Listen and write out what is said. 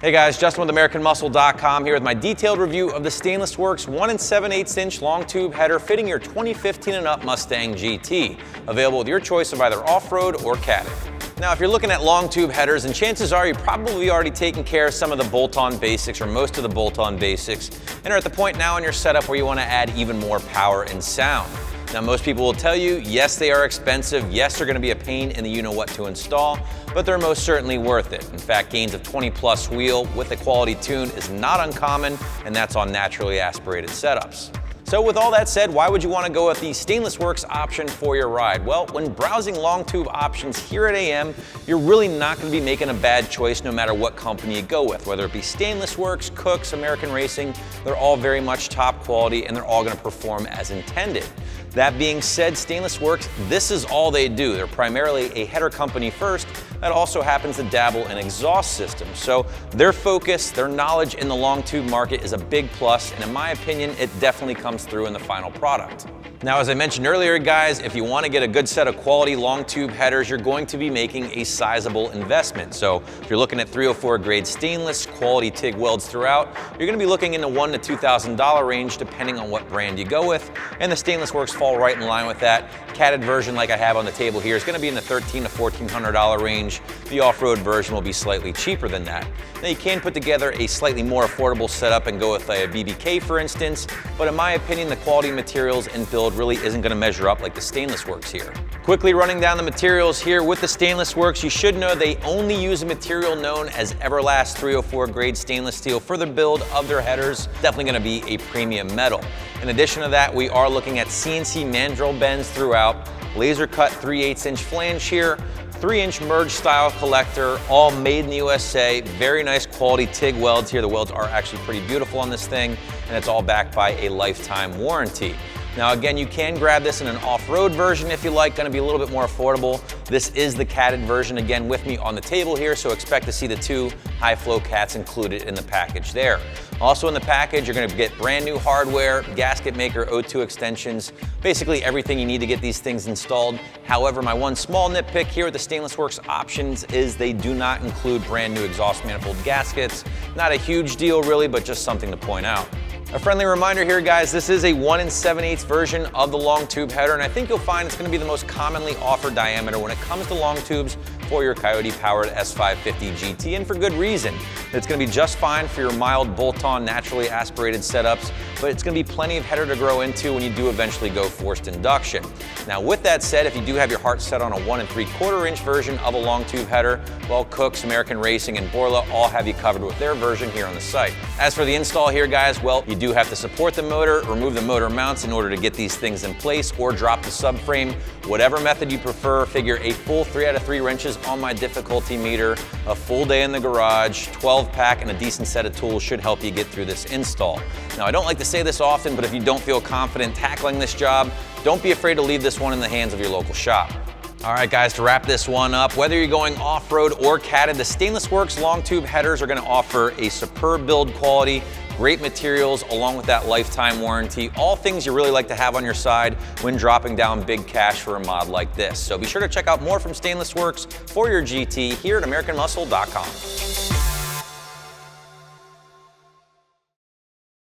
Hey guys, Justin with AmericanMuscle.com here with my detailed review of the Stainless Works 1 7/8 inch long tube header fitting your 2015 and up Mustang GT. Available with your choice of either off-road or catted. Now, if you're looking at long tube headers, and chances are you're probably already taken care of some of the bolt-on basics or most of the bolt-on basics, and are at the point now in your setup where you want to add even more power and sound. Now, most people will tell you, yes, they are expensive, yes, they're going to be a pain in the you-know-what to install, but they're most certainly worth it. In fact, gains of 20-plus wheel with a quality tune is not uncommon, and that's on naturally aspirated setups. So with all that said, why would you want to go with the Stainless Works option for your ride? Well, when browsing long tube options here at AM, you're really not going to be making a bad choice no matter what company you go with. Whether it be Stainless Works, Cooks, American Racing, they're all very much top quality and they're all going to perform as intended. That being said, Stainless Works, this is all they do. They're primarily a header company first that also happens to dabble in exhaust systems. So their focus, their knowledge in the long tube market is a big plus, and in my opinion, it definitely comes through in the final product. Now, as I mentioned earlier, guys, if you want to get a good set of quality long tube headers, you're going to be making a sizable investment. So if you're looking at 304 grade stainless, quality TIG welds throughout, you're going to be looking in the $1,000 to $2,000 range depending on what brand you go with, and the Stainless Works fall right in line with that. Catted version, like I have on the table here, is going to be in the $1,300 to $1,400 range. The off-road version will be slightly cheaper than that. Now, you can put together a slightly more affordable setup and go with a BBK, for instance, but in my opinion, the quality materials and build really isn't going to measure up like the Stainless Works here. Quickly running down the materials here with the Stainless Works, you should know they only use a material known as Everlast 304 grade stainless steel for the build of their headers. Definitely going to be a premium metal. In addition to that, we are looking at CNC mandrel bends throughout, laser cut 3/8 inch flange here, 3-inch merge style collector, all made in the USA. Very nice quality TIG welds here. The welds are actually pretty beautiful on this thing, and it's all backed by a lifetime warranty. Now again, you can grab this in an off-road version if you like, gonna be a little bit more affordable. This is the catted version again with me on the table here, so expect to see the 2 high-flow cats included in the package there. Also in the package, you're gonna get brand new hardware, gasket maker, O2 extensions, basically everything you need to get these things installed. However, my one small nitpick here with the Stainless Works options is they do not include brand new exhaust manifold gaskets. Not a huge deal really, but just something to point out. A friendly reminder here, guys, this is a 1 7/8 version of the long tube header, and I think you'll find it's going to be the most commonly offered diameter when it comes to long tubes for your Coyote-powered S550 GT, and for good reason. It's going to be just fine for your mild bolt-on, naturally aspirated setups, but it's going to be plenty of header to grow into when you do eventually go forced induction. Now, with that said, if you do have your heart set on a 1 3/4 inch version of a long tube header, well, Cooks, American Racing, and Borla all have you covered with their version here on the site. As for the install here, guys, well, you do have to support the motor, remove the motor mounts in order to get these things in place, or drop the subframe. Whatever method you prefer, figure a full 3 out of 3 wrenches on my difficulty meter, a full day in the garage, 12-pack, and a decent set of tools should help you get through this install. Now, I don't like to say this often, but if you don't feel confident tackling this job, don't be afraid to leave this one in the hands of your local shop. All right, guys, to wrap this one up, whether you're going off-road or catted, the Stainless Works long tube headers are going to offer a superb build quality, great materials, along with that lifetime warranty, all things you really like to have on your side when dropping down big cash for a mod like this. So be sure to check out more from Stainless Works for your GT here at AmericanMuscle.com.